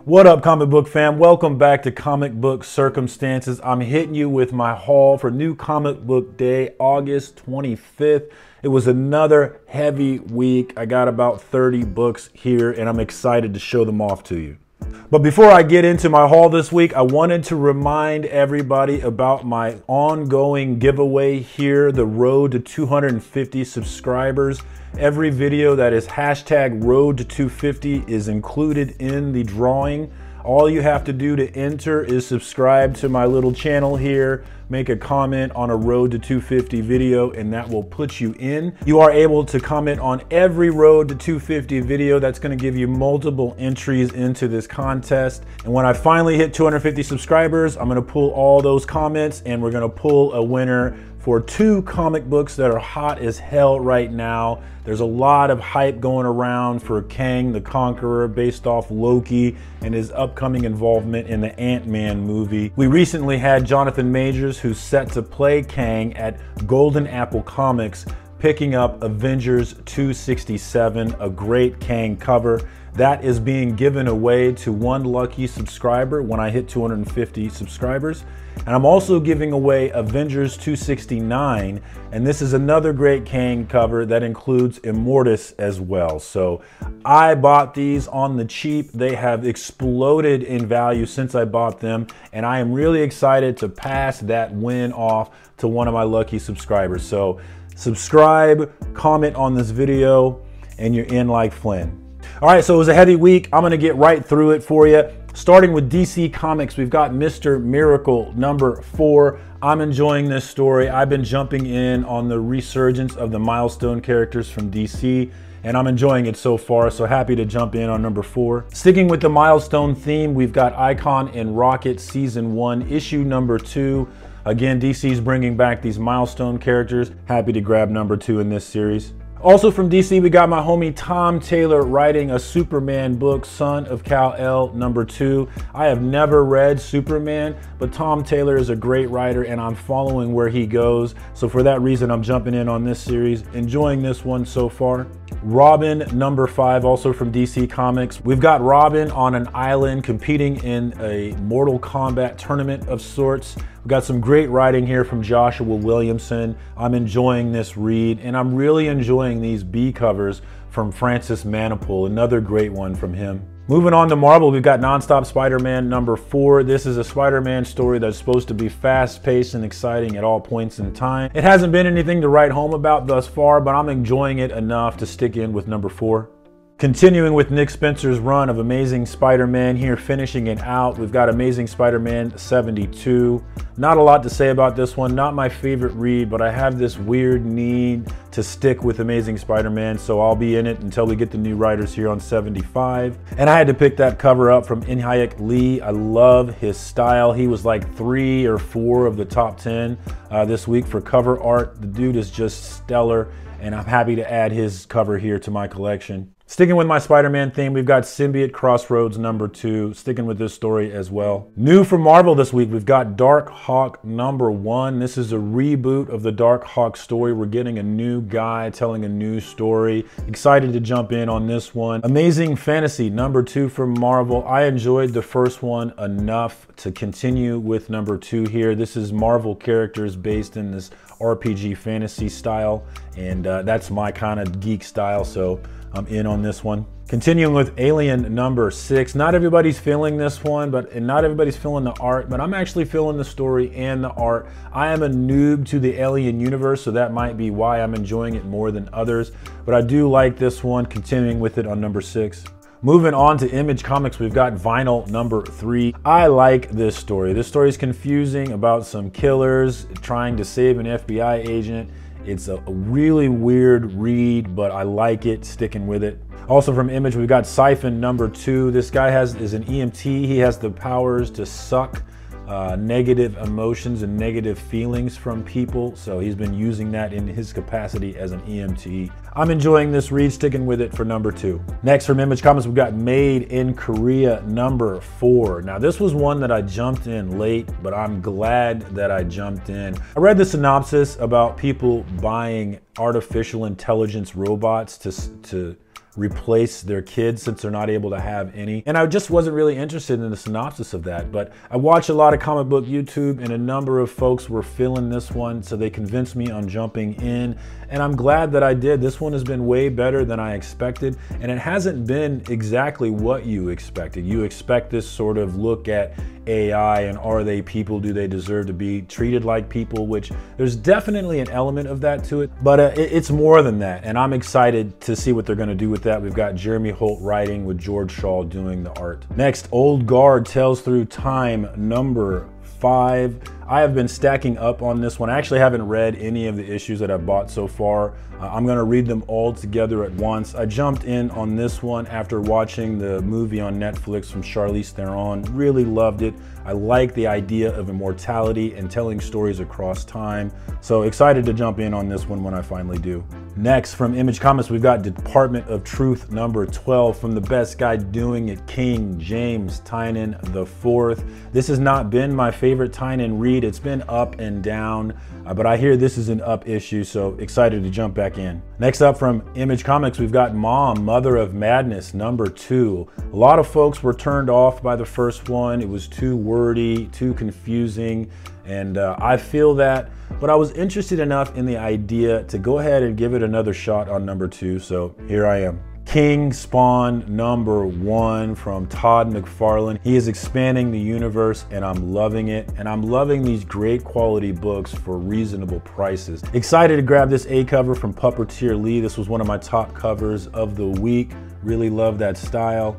What up, comic book fam? Welcome back to Comic Book Circumstances. I'm hitting you with my haul for New Comic Book Day, August 25th. It was another heavy week. I got about 30 books here and I'm excited to show them off to you. But before I get into my haul this week, I wanted to remind everybody about my ongoing giveaway here, the road to 250 subscribers. Every video that is hashtag road to 250 is included in the drawing. All you have to do to enter is subscribe to my little channel here, make a comment on a road to 250 video, and that will put you in. You are able to comment on every road to 250 video. That's going to give you multiple entries into this contest. And when I finally hit 250 subscribers, I'm going to pull all those comments and we're going to pull a winner for 2 comic books that are hot as hell right now. There's a lot of hype going around for Kang the Conqueror based off Loki and his upcoming involvement in the Ant-Man movie. We recently had Jonathan Majors, who's set to play Kang, at Golden Apple Comics, picking up Avengers 267, a great Kang cover. That is being given away to one lucky subscriber when I hit 250 subscribers. And I'm also giving away Avengers 269, and this is another great Kang cover that includes Immortus as well. So I bought these on the cheap. They have exploded in value since I bought them, and I am really excited to pass that win off to one of my lucky subscribers. So subscribe, comment on this video, and you're in like Flynn. All right, so it was a heavy week. I'm gonna get right through it for you. Starting with DC Comics, we've got Mr. Miracle #4. I'm enjoying this story. I've been jumping in on the resurgence of the milestone characters from DC, and I'm enjoying it so far, so happy to jump in on #4. Sticking with the milestone theme, we've got Icon and Rocket Season 1, Issue #2. Again, DC's bringing back these milestone characters. Happy to grab #2 in this series. Also from DC, we got my homie Tom Taylor writing a Superman book, Son of Kal-El #2. I have never read Superman, but Tom Taylor is a great writer and I'm following where he goes. So for that reason, I'm jumping in on this series. Enjoying this one so far. Robin #5, also from DC Comics. We've got Robin on an island competing in a Mortal Kombat tournament of sorts. We've got some great writing here from Joshua Williamson. I'm enjoying this read, and I'm really enjoying these B covers from Francis Manapul, another great one from him. Moving on to Marvel, we've got Nonstop Spider-Man #4. This is a Spider-Man story that's supposed to be fast-paced and exciting at all points in time. It hasn't been anything to write home about thus far, but I'm enjoying it enough to stick in with #4. Continuing with Nick Spencer's run of Amazing Spider-Man here, finishing it out, we've got Amazing Spider-Man 72. Not a lot to say about this one, not my favorite read, but I have this weird need to stick with Amazing Spider-Man, so I'll be in it until we get the new writers here on 75. And I had to pick that cover up from Inhyuk Lee. I love his style. He was like 3 or 4 of the top 10 this week for cover art. The dude is just stellar, and I'm happy to add his cover here to my collection. Sticking with my Spider-Man theme, we've got Symbiote Crossroads #2, sticking with this story as well. New from Marvel this week, we've got Dark Hawk #1. This is a reboot of the Dark Hawk story. We're getting a new guy telling a new story. Excited to jump in on this one. Amazing Fantasy #2 from Marvel. I enjoyed the first one enough to continue with #2 here. This is Marvel characters based in this RPG fantasy style, and that's my kind of geek style, so I'm in on this one. Continuing with Alien #6. Not everybody's feeling this one, and not everybody's feeling the art, but I'm actually feeling the story and the art. I am a noob to the Alien universe, so that might be why I'm enjoying it more than others, but I do like this one, continuing with it on #6. Moving on to Image Comics, we've got Vinyl #3. I like this story. This story is confusing about some killers trying to save an FBI agent. It's a really weird read, but I like it, sticking with it. Also from Image, we've got Siphon #2. This guy is an EMT. He has the powers to suck negative emotions and negative feelings from people. So he's been using that in his capacity as an EMT. I'm enjoying this read, sticking with it for #2. Next from Image Comics, we've got Made in Korea #4. Now this was one that I jumped in late, but I'm glad that I jumped in. I read the synopsis about people buying artificial intelligence robots to replace their kids since they're not able to have any. And I just wasn't really interested in the synopsis of that, but I watch a lot of comic book YouTube and a number of folks were feeling this one, so they convinced me on jumping in, and I'm glad that I did. This one has been way better than I expected, and it hasn't been exactly what you expected. You expect this sort of look at AI and are they people, do they deserve to be treated like people, which there's definitely an element of that to it, but it's more than that, and I'm excited to see what they're going to do with that. We've got Jeremy Holt writing with George Shaw doing the art. Next, Old Guard Tales Through Time number 5. I have been stacking up on this one. I actually haven't read any of the issues that I've bought so far. I'm gonna read them all together at once. I jumped in on this one after watching the movie on Netflix from Charlize Theron. Really loved it. I like the idea of immortality and telling stories across time. So excited to jump in on this one when I finally do. Next, from Image Comics, we've got Department of Truth number 12 from the best guy doing it, King James Tynion IV. This has not been my favorite Tynion read. It's been up and down, but I hear this is an up issue, so excited to jump back in. Next up from Image Comics, we've got Mom, Mother of Madness number 2. A lot of folks were turned off by the first one. It was too wordy, too confusing, and I feel that, but I was interested enough in the idea to go ahead and give it another shot on number 2, so here I am. King Spawn number 1 from Todd McFarlane. He is expanding the universe and I'm loving it. And I'm loving these great quality books for reasonable prices. Excited to grab this A cover from Puppeteer Lee. This was one of my top covers of the week. Really love that style.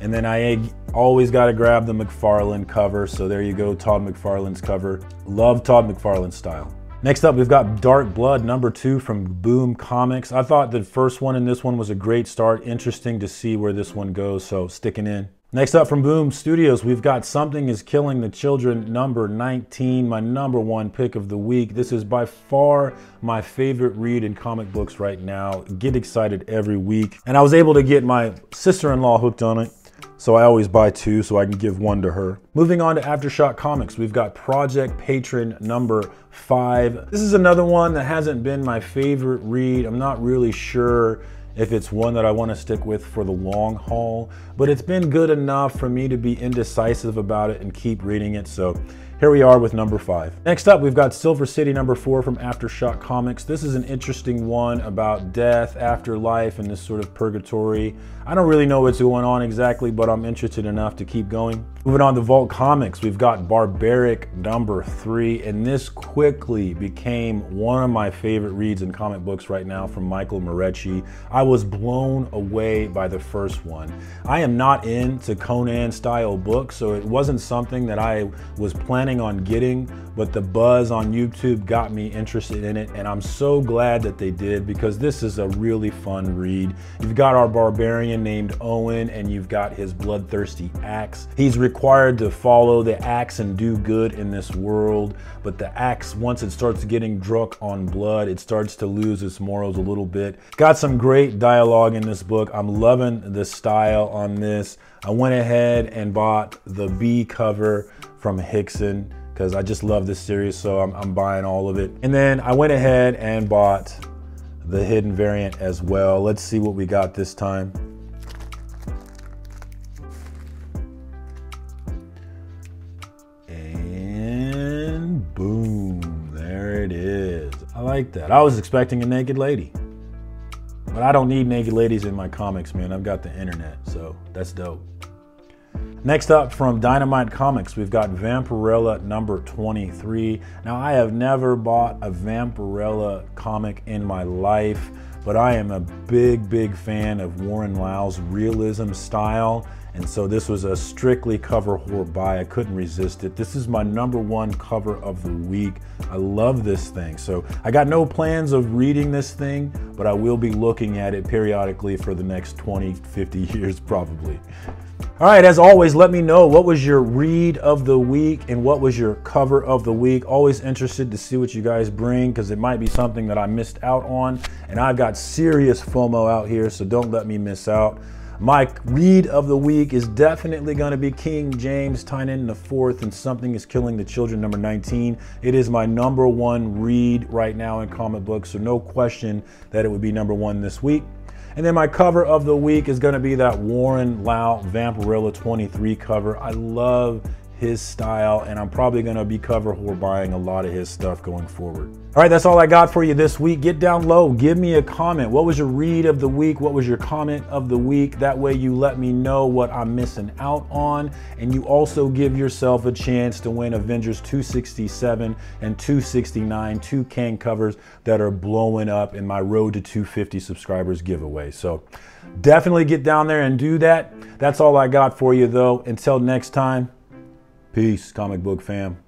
And then I always got to grab the McFarlane cover. So there you go, Todd McFarlane's cover. Love Todd McFarlane's style. Next up, we've got Dark Blood number 2 from Boom Comics. I thought the first one in this one was a great start. Interesting to see where this one goes, so sticking in. Next up from Boom Studios, we've got Something is Killing the Children number 19, my number 1 pick of the week. This is by far my favorite read in comic books right now. Get excited every week. And I was able to get my sister-in-law hooked on it. So I always buy 2 so I can give 1 to her. Moving on to Aftershock Comics, we've got Project Patron number 5. This is another one that hasn't been my favorite read. I'm not really sure if it's one that I want to stick with for the long haul, but it's been good enough for me to be indecisive about it and keep reading it. So here we are with number 5. Next up, we've got Silver City number 4 from Aftershock Comics. This is an interesting one about death, afterlife, and this sort of purgatory. I don't really know what's going on exactly, but I'm interested enough to keep going. Moving on to Vault Comics, we've got Barbaric number 3, and this quickly became one of my favorite reads in comic books right now from Michael Morecci. I was blown away by the first one. I am not into Conan style books, so it wasn't something that I was planning on getting, but the buzz on YouTube got me interested in it, and I'm so glad that they did because this is a really fun read. You've got our barbarian named Owen, and you've got his bloodthirsty axe. He's required to follow the axe and do good in this world, but the axe, once it starts getting drunk on blood, it starts to lose its morals a little bit. Got some great dialogue in this book. I'm loving the style on this. I went ahead and bought the B cover from Hickson because I just love this series, so I'm buying all of it. And then I went ahead and bought the hidden variant as well. Let's see what we got this time. And boom, there it is. I like that. I was expecting a naked lady, but I don't need naked ladies in my comics, man. I've got the internet, so that's dope. Next up from Dynamite Comics, we've got Vampirella number 23. Now, I have never bought a Vampirella comic in my life, but I am a big fan of Warren Lau's realism style. And so this was a strictly cover horror buy. I couldn't resist it. This is my number 1 cover of the week. I love this thing. So I got no plans of reading this thing, but I will be looking at it periodically for the next 20, 50 years probably. All right, as always, let me know what was your read of the week and what was your cover of the week. Always interested to see what you guys bring because it might be something that I missed out on. And I've got serious FOMO out here, so don't let me miss out. My read of the week is definitely going to be King James Tynion IV and Something is Killing the Children number 19. It is my number 1 read right now in comic books, so no question that it would be number 1 this week. And then my cover of the week is going to be that Warren Lau Vampirilla 23 cover. I love his style, and I'm probably going to be cover whore buying a lot of his stuff going forward. All right, that's all I got for you this week. Get down low, give me a comment. What was your read of the week? What was your comment of the week? That way you let me know what I'm missing out on, and you also give yourself a chance to win Avengers 267 and 269, two can covers that are blowing up in my Road to 250 subscribers giveaway. So definitely get down there and do that. That's all I got for you though. Until next time, peace, comic book fam.